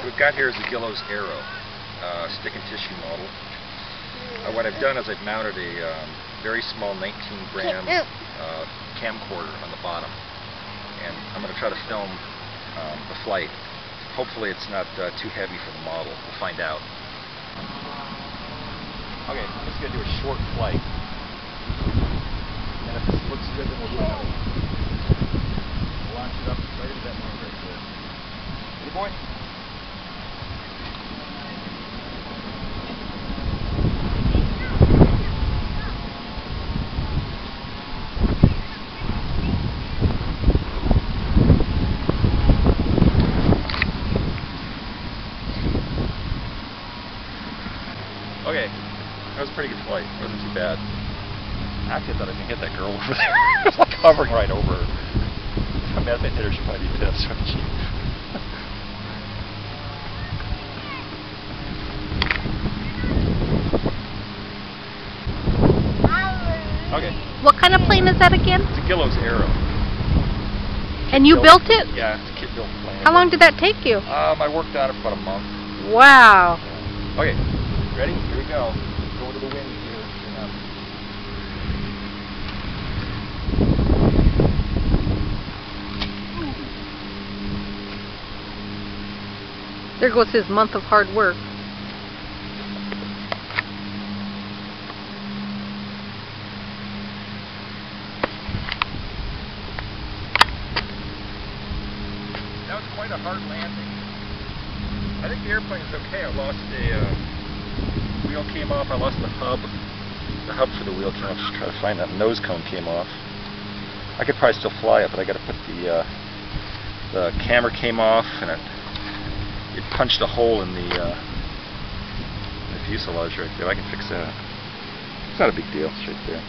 we've got here is a Gillows Aero stick and tissue model. What I've done is I've mounted a very small 19 gram camcorder on the bottom, and I'm going to try to film the flight. Hopefully it's not too heavy for the model. We'll find out. Okay, I'm just going to do a short flight, and if this looks good then we'll do another one. Launch it up right into that mark right there. Ready, boy? Okay, that was a pretty good flight. It wasn't too bad. Actually, I thought I could hit that girl over there. It was like hovering right over her. If I'm mad if I hit her, she'll probably be pissed, wouldn't she? Okay. What kind of plane is that again? It's a Gillows Aero. And you built it? Yeah, it's a kid-built plane. How long did that take you? I worked on it for about a month. Wow. Okay, ready? Here we go. Go into the wind here. There goes his month of hard work. That was quite a hard landing. I think the airplane is okay. I lost a wheel came off. I lost the hub. The hub for the wheel came off. Just try to find that nose cone came off. I could probably still fly it, but I got to put the camera came off, and it punched a hole in the fuselage right there. I can fix that. It's not a big deal. It's right there.